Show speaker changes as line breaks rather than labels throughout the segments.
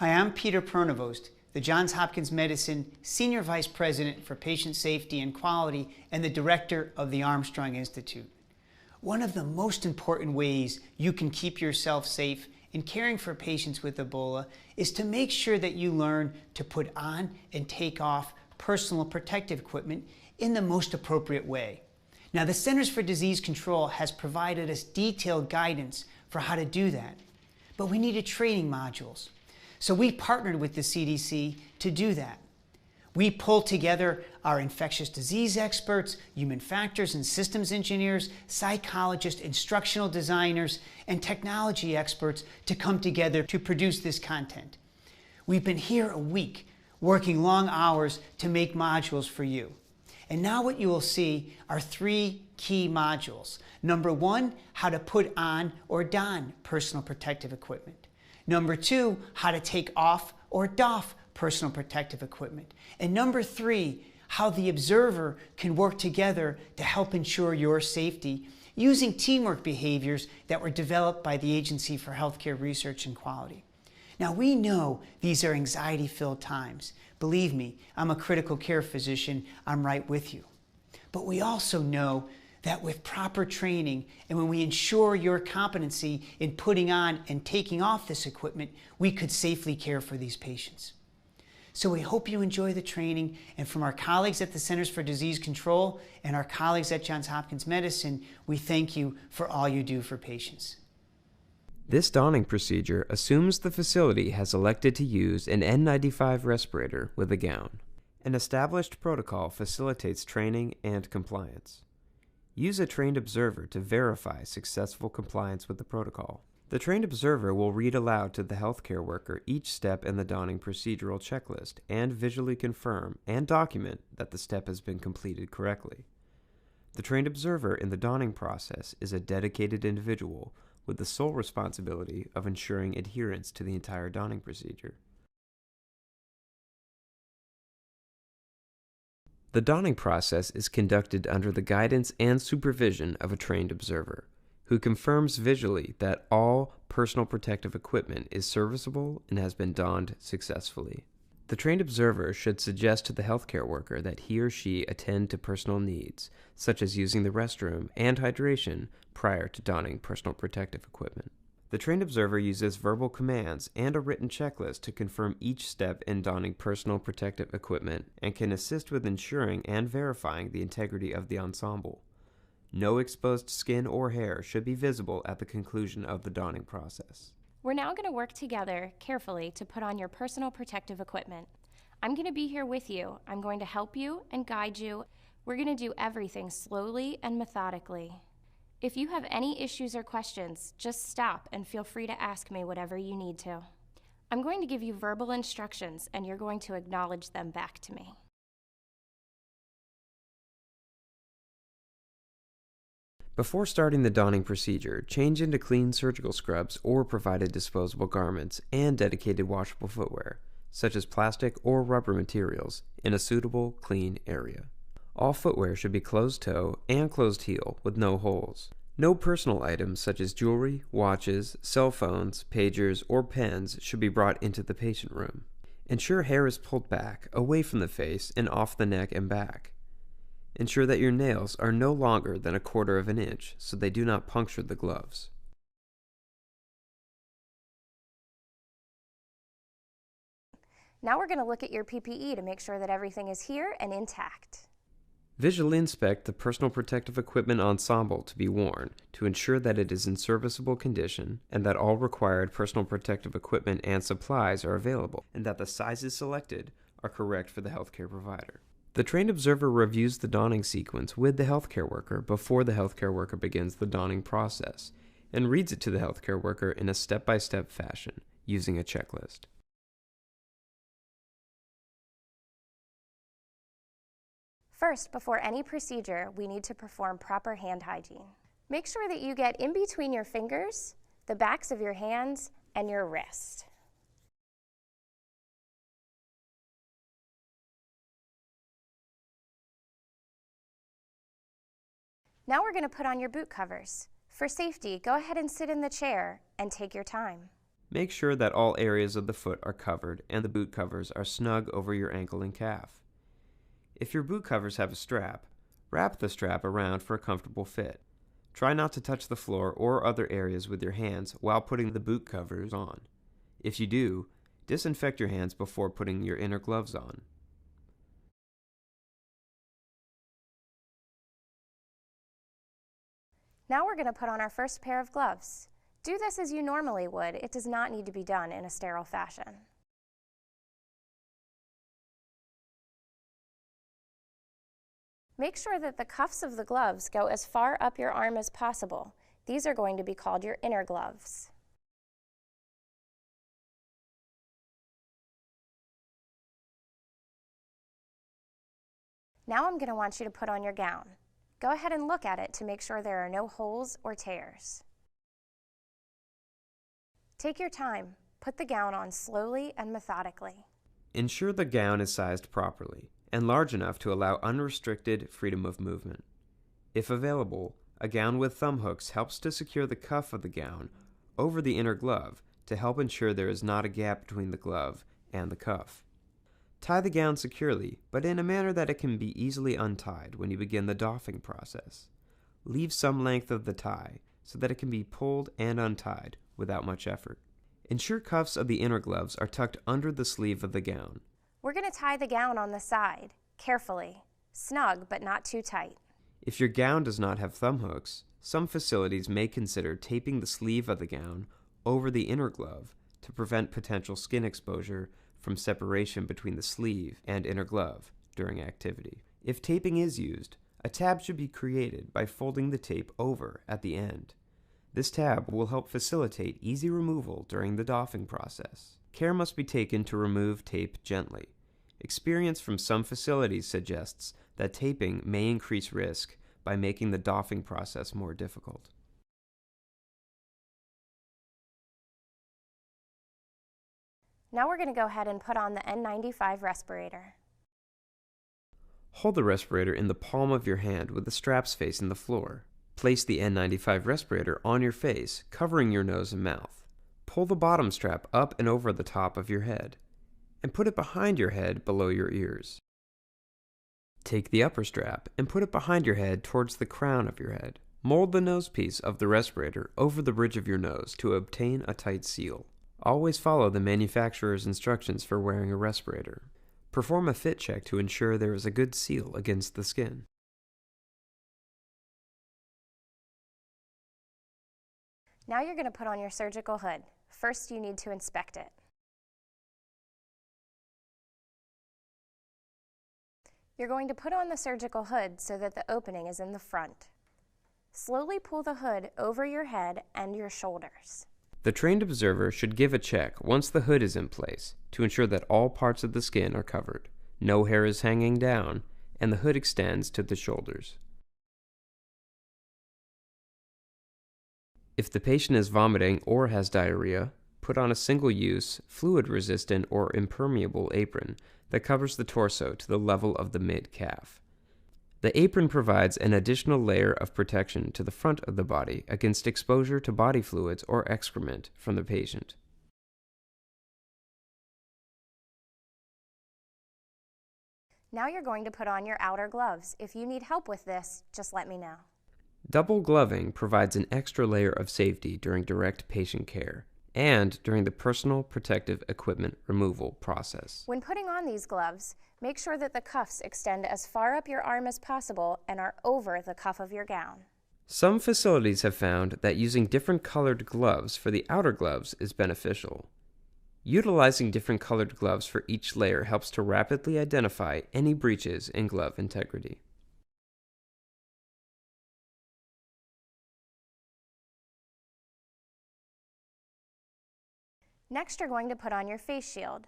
Hi, I'm Peter Pronovost, the Johns Hopkins Medicine Senior Vice President for Patient Safety and Quality and the Director of the Armstrong Institute. One of the most important ways you can keep yourself safe in caring for patients with Ebola is to make sure that you learn to put on and take off personal protective equipment in the most appropriate way. Now, the Centers for Disease Control has provided us detailed guidance for how to do that, but we needed training modules. So we partnered with the CDC to do that. We pulled together our infectious disease experts, human factors and systems engineers, psychologists, instructional designers, and technology experts to come together to produce this content. We've been here a week, working long hours to make modules for you. And now what you will see are 3 key modules. Number 1, how to put on or don personal protective equipment. Number 2, how to take off or doff personal protective equipment. And number 3, how the observer can work together to help ensure your safety using teamwork behaviors that were developed by the Agency for Healthcare Research and Quality. Now, we know these are anxiety-filled times. Believe me, I'm a critical care physician. I'm right with you. But we also know that with proper training and when we ensure your competency in putting on and taking off this equipment, we could safely care for these patients. So we hope you enjoy the training, and from our colleagues at the Centers for Disease Control and our colleagues at Johns Hopkins Medicine, we thank you for all you do for patients.
This donning procedure assumes the facility has elected to use an N95 respirator with a gown. An established protocol facilitates training and compliance. Use a trained observer to verify successful compliance with the protocol. The trained observer will read aloud to the healthcare worker each step in the donning procedural checklist and visually confirm and document that the step has been completed correctly. The trained observer in the donning process is a dedicated individual with the sole responsibility of ensuring adherence to the entire donning procedure. The donning process is conducted under the guidance and supervision of a trained observer, who confirms visually that all personal protective equipment is serviceable and has been donned successfully. The trained observer should suggest to the healthcare worker that he or she attend to personal needs, such as using the restroom and hydration, prior to donning personal protective equipment. The trained observer uses verbal commands and a written checklist to confirm each step in donning personal protective equipment and can assist with ensuring and verifying the integrity of the ensemble. No exposed skin or hair should be visible at the conclusion of the donning process.
We're now going to work together carefully to put on your personal protective equipment. I'm going to be here with you. I'm going to help you and guide you. We're going to do everything slowly and methodically. If you have any issues or questions, just stop and feel free to ask me whatever you need to. I'm going to give you verbal instructions and you're going to acknowledge them back to me.
Before starting the donning procedure, change into clean surgical scrubs or provided disposable garments and dedicated washable footwear, such as plastic or rubber materials, in a suitable, clean area. All footwear should be closed-toe and closed-heel with no holes. No personal items such as jewelry, watches, cell phones, pagers, or pens should be brought into the patient room. Ensure hair is pulled back, away from the face, and off the neck and back. Ensure that your nails are no longer than 1/4 of an inch so they do not puncture the gloves.
Now we're going to look at your PPE to make sure that everything is here and intact.
Visually inspect the personal protective equipment ensemble to be worn to ensure that it is in serviceable condition and that all required personal protective equipment and supplies are available and that the sizes selected are correct for the healthcare provider. The trained observer reviews the donning sequence with the healthcare worker before the healthcare worker begins the donning process and reads it to the healthcare worker in a step-by-step fashion using a checklist.
First, before any procedure, we need to perform proper hand hygiene. Make sure that you get in between your fingers, the backs of your hands, and your wrist. Now we're going to put on your boot covers. For safety, go ahead and sit in the chair and take your time.
Make sure that all areas of the foot are covered and the boot covers are snug over your ankle and calf. If your boot covers have a strap, wrap the strap around for a comfortable fit. Try not to touch the floor or other areas with your hands while putting the boot covers on. If you do, disinfect your hands before putting your inner gloves on.
Now we're going to put on our first pair of gloves. Do this as you normally would. It does not need to be done in a sterile fashion. Make sure that the cuffs of the gloves go as far up your arm as possible. These are going to be called your inner gloves. Now I'm going to want you to put on your gown. Go ahead and look at it to make sure there are no holes or tears. Take your time. Put the gown on slowly and methodically.
Ensure the gown is sized properly and large enough to allow unrestricted freedom of movement. If available, a gown with thumb hooks helps to secure the cuff of the gown over the inner glove to help ensure there is not a gap between the glove and the cuff. Tie the gown securely, but in a manner that it can be easily untied when you begin the doffing process. Leave some length of the tie so that it can be pulled and untied without much effort. Ensure cuffs of the inner gloves are tucked under the sleeve of the gown.
We're going to tie the gown on the side, carefully, snug but not too tight.
If your gown does not have thumb hooks, some facilities may consider taping the sleeve of the gown over the inner glove to prevent potential skin exposure from separation between the sleeve and inner glove during activity. If taping is used, a tab should be created by folding the tape over at the end. This tab will help facilitate easy removal during the doffing process. Care must be taken to remove tape gently. Experience from some facilities suggests that taping may increase risk by making the doffing process more difficult.
Now we're going to go ahead and put on the N95 respirator.
Hold the respirator in the palm of your hand with the straps facing the floor. Place the N95 respirator on your face, covering your nose and mouth. Pull the bottom strap up and over the top of your head, and put it behind your head below your ears. Take the upper strap and put it behind your head towards the crown of your head. Mold the nose piece of the respirator over the bridge of your nose to obtain a tight seal. Always follow the manufacturer's instructions for wearing a respirator. Perform a fit check to ensure there is a good seal against the skin.
Now you're going to put on your surgical hood. First, you need to inspect it. You're going to put on the surgical hood so that the opening is in the front. Slowly pull the hood over your head and your shoulders.
The trained observer should give a check once the hood is in place to ensure that all parts of the skin are covered, no hair is hanging down, and the hood extends to the shoulders. If the patient is vomiting or has diarrhea, put on a single-use, fluid-resistant or impermeable apron that covers the torso to the level of the mid-calf. The apron provides an additional layer of protection to the front of the body against exposure to body fluids or excrement from the patient.
Now you're going to put on your outer gloves. If you need help with this, just let me know.
Double gloving provides an extra layer of safety during direct patient care and during the personal protective equipment removal process.
When putting on these gloves, make sure that the cuffs extend as far up your arm as possible and are over the cuff of your gown.
Some facilities have found that using different colored gloves for the outer gloves is beneficial. Utilizing different colored gloves for each layer helps to rapidly identify any breaches in glove integrity.
Next, you're going to put on your face shield.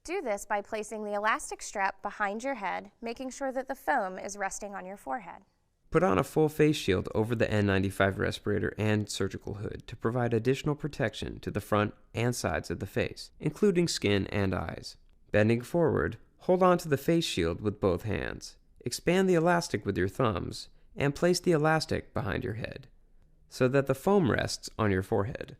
Do this by placing the elastic strap behind your head, making sure that the foam is resting on your forehead.
Put on a full face shield over the N95 respirator and surgical hood to provide additional protection to the front and sides of the face, including skin and eyes. Bending forward, hold on to the face shield with both hands. Expand the elastic with your thumbs and place the elastic behind your head so that the foam rests on your forehead.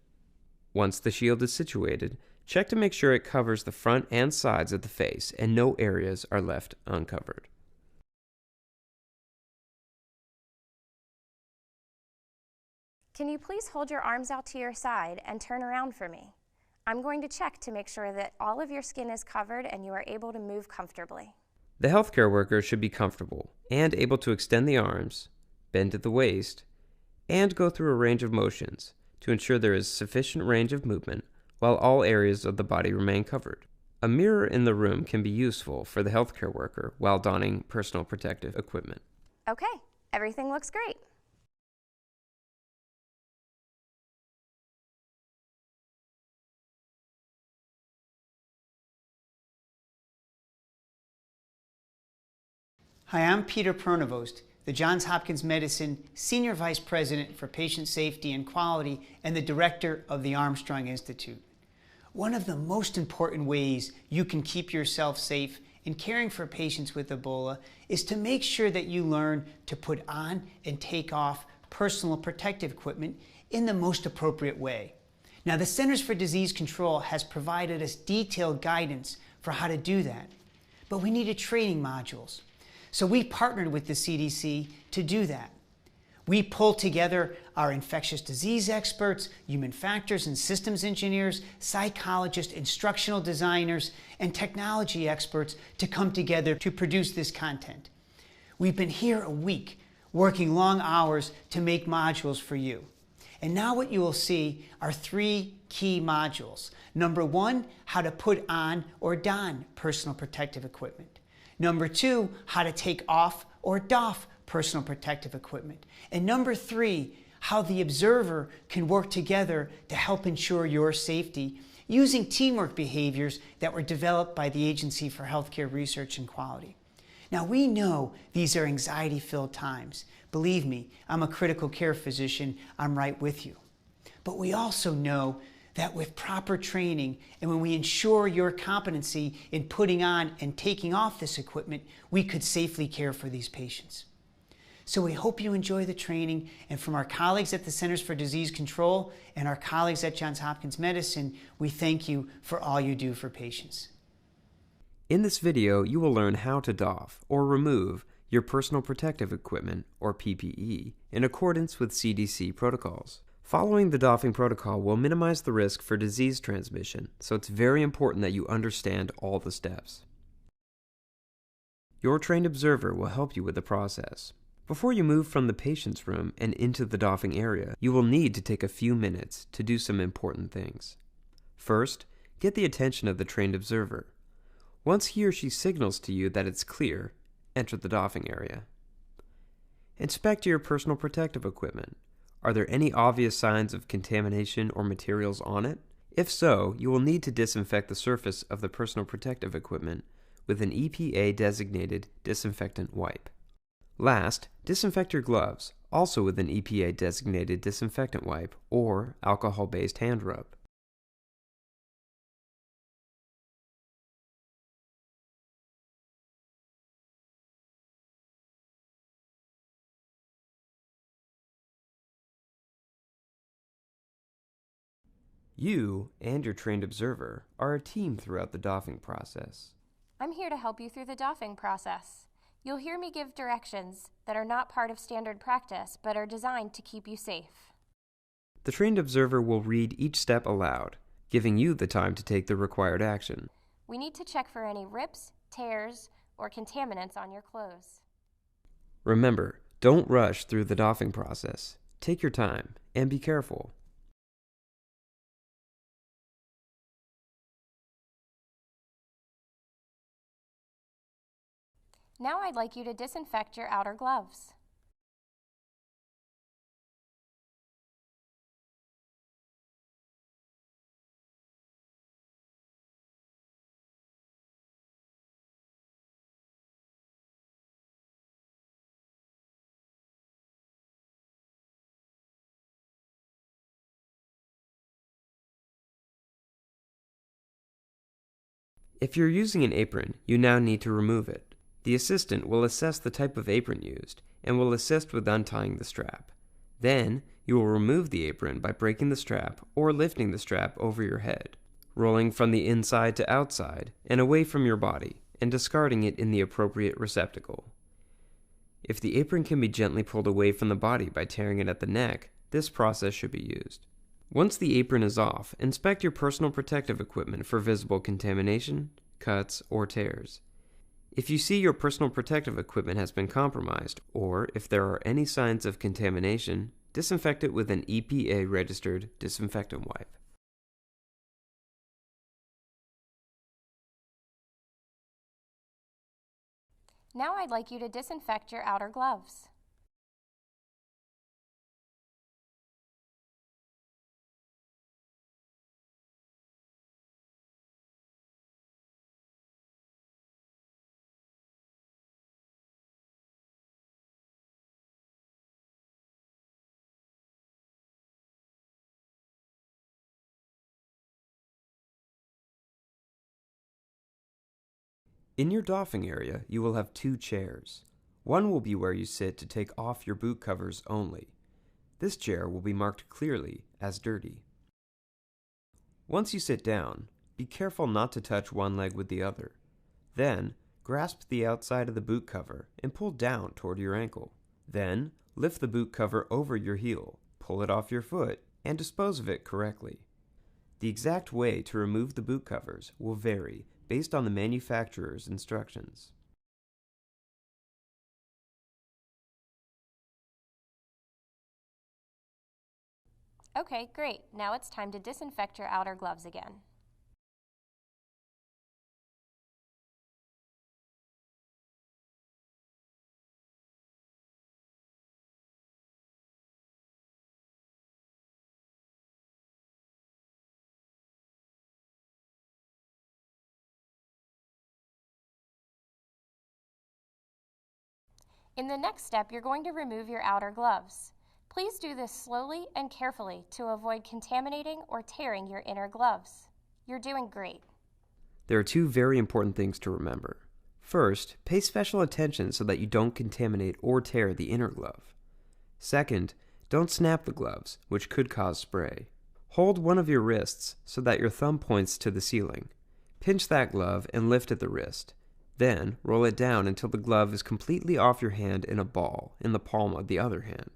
Once the shield is situated, check to make sure it covers the front and sides of the face and no areas are left uncovered.
Can you please hold your arms out to your side and turn around for me? I'm going to check to make sure that all of your skin is covered and you are able to move comfortably.
The healthcare worker should be comfortable and able to extend the arms, bend at the waist, and go through a range of motions to ensure there is sufficient range of movement while all areas of the body remain covered. A mirror in the room can be useful for the healthcare worker while donning personal protective equipment.
Okay, everything looks great.
Hi, I'm Peter Pronovost, the Johns Hopkins Medicine Senior Vice President for Patient Safety and Quality and the Director of the Armstrong Institute. One of the most important ways you can keep yourself safe in caring for patients with Ebola is to make sure that you learn to put on and take off personal protective equipment in the most appropriate way. Now, the Centers for Disease Control has provided us detailed guidance for how to do that, but we needed training modules. So we partnered with the CDC to do that. We pulled together our infectious disease experts, human factors and systems engineers, psychologists, instructional designers, and technology experts to come together to produce this content. We've been here a week, working long hours to make modules for you. And now what you will see are 3 key modules. Number 1, how to put on or don personal protective equipment. Number 2, how to take off or doff personal protective equipment. And number 3, how the observer can work together to help ensure your safety using teamwork behaviors that were developed by the Agency for Healthcare Research and Quality. Now, we know these are anxiety-filled times. Believe me, I'm a critical care physician. I'm right with you. But we also know that with proper training and when we ensure your competency in putting on and taking off this equipment, we could safely care for these patients. So we hope you enjoy the training, and from our colleagues at the Centers for Disease Control and our colleagues at Johns Hopkins Medicine, we thank you for all you do for patients.
In this video, you will learn how to doff or remove your personal protective equipment, or PPE, in accordance with CDC protocols. Following the doffing protocol will minimize the risk for disease transmission, so it's very important that you understand all the steps. Your trained observer will help you with the process. Before you move from the patient's room and into the doffing area, you will need to take a few minutes to do some important things. First, get the attention of the trained observer. Once he or she signals to you that it's clear, enter the doffing area. Inspect your personal protective equipment. Are there any obvious signs of contamination or materials on it? If so, you will need to disinfect the surface of the personal protective equipment with an EPA-designated disinfectant wipe. Last, disinfect your gloves, also with an EPA-designated disinfectant wipe or alcohol-based hand rub. You and your trained observer are a team throughout the doffing process.
I'm here to help you through the doffing process. You'll hear me give directions that are not part of standard practice, but are designed to keep you safe.
The trained observer will read each step aloud, giving you the time to take the required action.
We need to check for any rips, tears, or contaminants on your clothes.
Remember, don't rush through the doffing process. Take your time and be careful.
Now I'd like you to disinfect your outer gloves.
If you're using an apron, you now need to remove it. The assistant will assess the type of apron used and will assist with untying the strap. Then, You will remove the apron by breaking the strap or lifting the strap over your head, rolling from the inside to outside and away from your body, and discarding it in the appropriate receptacle. If the apron can be gently pulled away from the body by tearing it at the neck, this process should be used. Once the apron is off, inspect your personal protective equipment for visible contamination, cuts, or tears. If you see your personal protective equipment has been compromised, or if there are any signs of contamination, disinfect it with an EPA-registered disinfectant wipe.
Now I'd like you to disinfect your outer gloves.
In your doffing area, you will have 2 chairs. One will be where you sit to take off your boot covers only. This chair will be marked clearly as dirty. Once you sit down, be careful not to touch one leg with the other. Then, grasp the outside of the boot cover and pull down toward your ankle. Then, lift the boot cover over your heel, pull it off your foot, and dispose of it correctly. The exact way to remove the boot covers will vary based on the manufacturer's instructions.
Okay, great. Now it's time to disinfect your outer gloves again. In the next step, you're going to remove your outer gloves. Please do this slowly and carefully to avoid contaminating or tearing your inner gloves. You're doing great.
There are 2 very important things to remember. First, pay special attention so that you don't contaminate or tear the inner glove. Second, don't snap the gloves, which could cause spray. Hold one of your wrists so that your thumb points to the ceiling. Pinch that glove and lift at the wrist. Then, roll it down until the glove is completely off your hand in a ball in the palm of the other hand.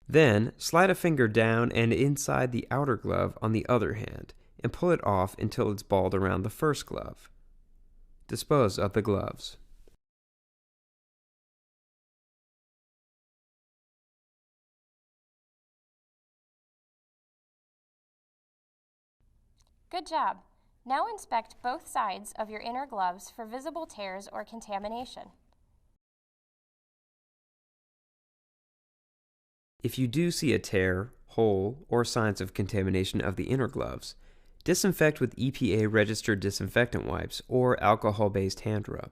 Then, slide a finger down and inside the outer glove on the other hand and pull it off until it's balled around the first glove. Dispose of the gloves.
Good job. Now inspect both sides of your inner gloves for visible tears or contamination.
If you do see a tear, hole, or signs of contamination of the inner gloves, disinfect with EPA-registered disinfectant wipes or alcohol-based hand rub.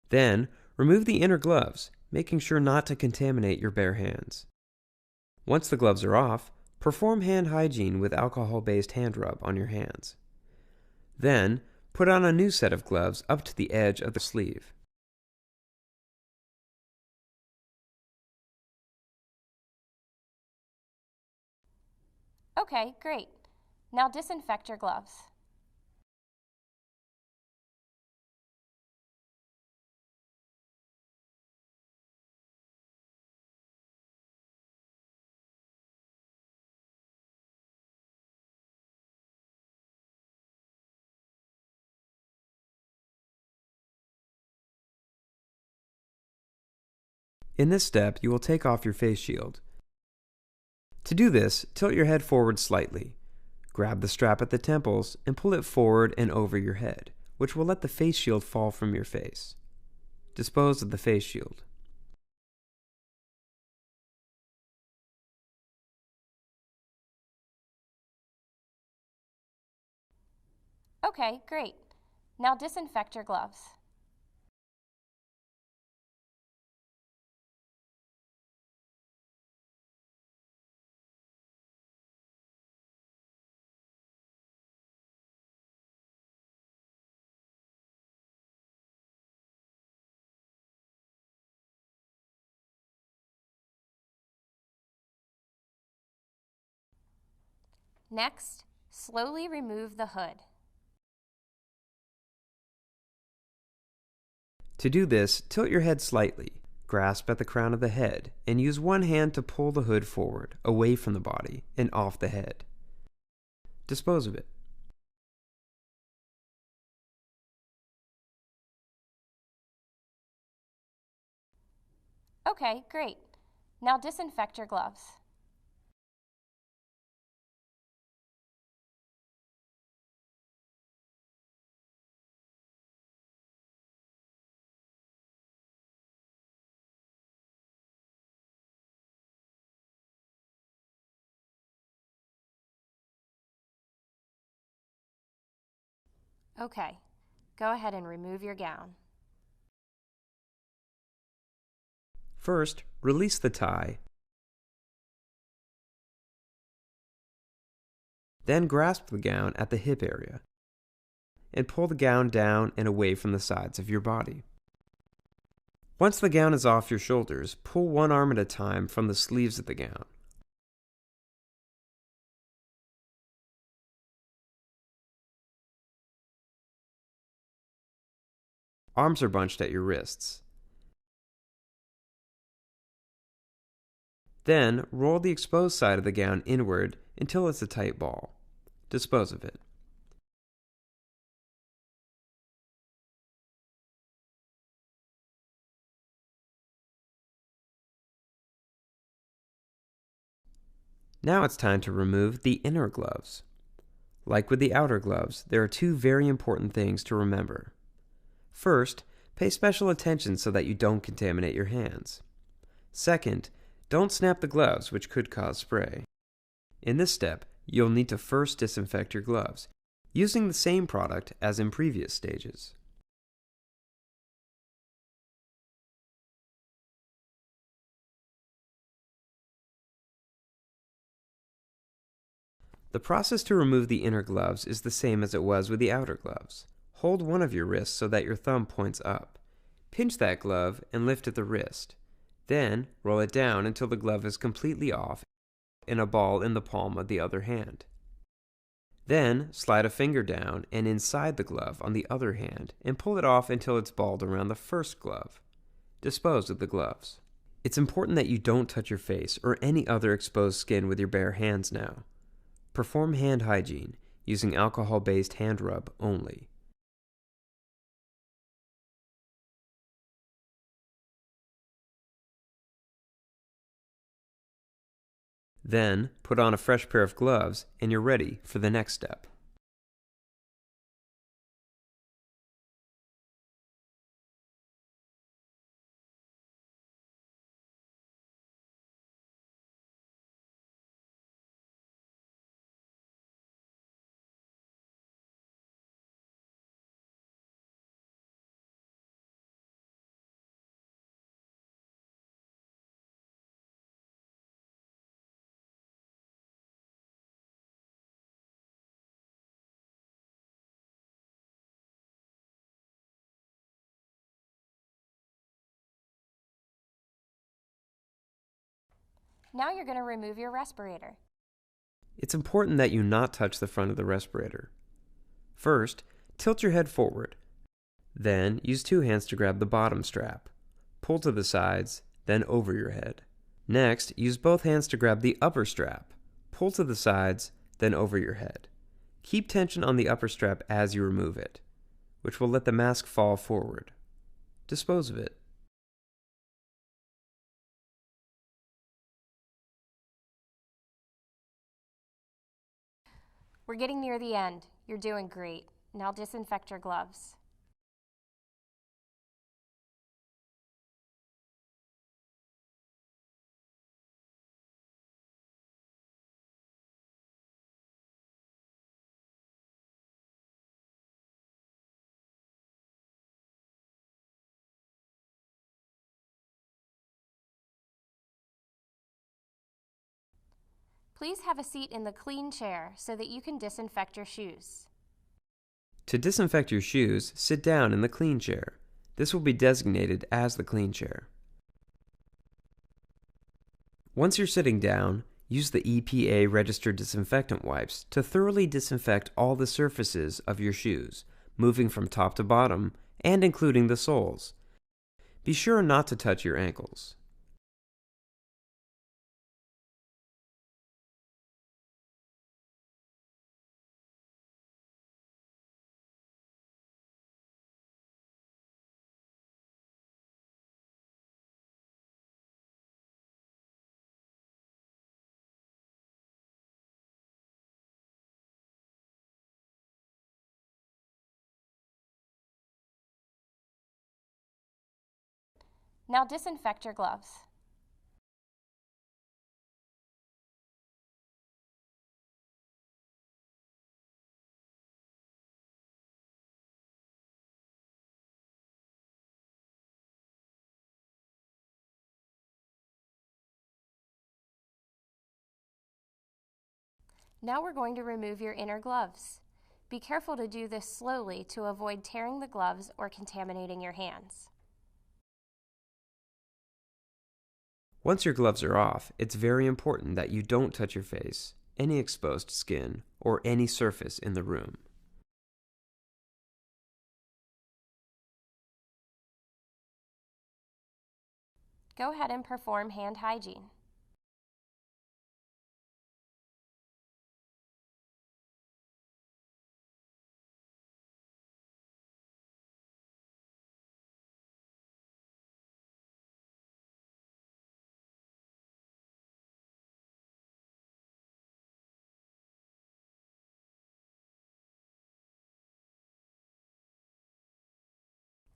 Then, remove the inner gloves, making sure not to contaminate your bare hands. Once the gloves are off, perform hand hygiene with alcohol-based hand rub on your hands. Then, put on a new set of gloves up to the edge of the sleeve.
Okay, great. Now disinfect your gloves.
In this step, you will take off your face shield. To do this, tilt your head forward slightly. Grab the strap at the temples and pull it forward and over your head, which will let the face shield fall from your face. Dispose of the face shield.
Okay, great. Now disinfect your gloves. Next, slowly remove the hood.
To do this, tilt your head slightly, grasp at the crown of the head, and use one hand to pull the hood forward, away from the body, and off the head. Dispose of it.
Okay, great. Now disinfect your gloves. Okay, go ahead and remove your gown.
First, release the tie. Then grasp the gown at the hip area and pull the gown down and away from the sides of your body. Once the gown is off your shoulders, pull one arm at a time from the sleeves of the gown. Arms are bunched at your wrists. Then, roll the exposed side of the gown inward until it's a tight ball. Dispose of it. Now it's time to remove the inner gloves. Like with the outer gloves, there are two very important things to remember. First, pay special attention so that you don't contaminate your hands. Second, don't snap the gloves, which could cause spray. In this step, you'll need to first disinfect your gloves, using the same product as in previous stages. The process to remove the inner gloves is the same as it was with the outer gloves. Hold one of your wrists so that your thumb points up. Pinch that glove and lift at the wrist. Then, roll it down until the glove is completely off in a ball in the palm of the other hand. Then, slide a finger down and inside the glove on the other hand and pull it off until it's balled around the first glove. Dispose of the gloves. It's important that you don't touch your face or any other exposed skin with your bare hands now. Perform hand hygiene using alcohol-based hand rub only. Then, put on a fresh pair of gloves and you're ready for the next step.
Now you're going to remove your respirator.
It's important that you not touch the front of the respirator. First, tilt your head forward. Then, use two hands to grab the bottom strap. Pull to the sides, then over your head. Next, use both hands to grab the upper strap. Pull to the sides, then over your head. Keep tension on the upper strap as you remove it, which will let the mask fall forward. Dispose of it.
We're getting near the end. You're doing great. Now disinfect your gloves. Please have a seat in the clean chair so that you can disinfect your shoes.
To disinfect your shoes, sit down in the clean chair. This will be designated as the clean chair. Once you're sitting down, Use the EPA registered disinfectant wipes to thoroughly disinfect all the surfaces of your shoes, moving from top to bottom and including the soles. Be sure not to touch your ankles.
Now disinfect your gloves. Now we're going to remove your inner gloves. Be careful to do this slowly to avoid tearing the gloves or contaminating your hands.
Once your gloves are off, it's very important that you don't touch your face, any exposed skin, or any surface in the room.
Go ahead and perform hand hygiene.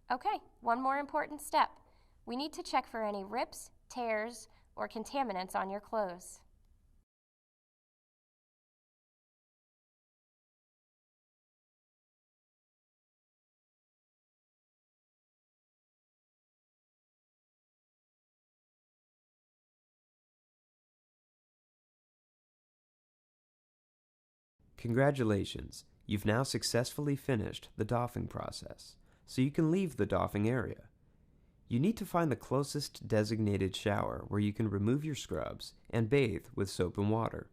Okay, one more important step. We need to check for any rips, tears, or contaminants on your clothes.
Congratulations, you've now successfully finished the doffing process, so you can leave the doffing area. You need to find the closest designated shower where you can remove your scrubs and bathe with soap and water.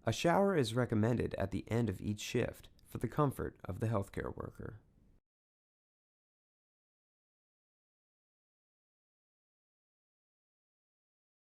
A shower is recommended at the end of each shift for the comfort of the healthcare worker.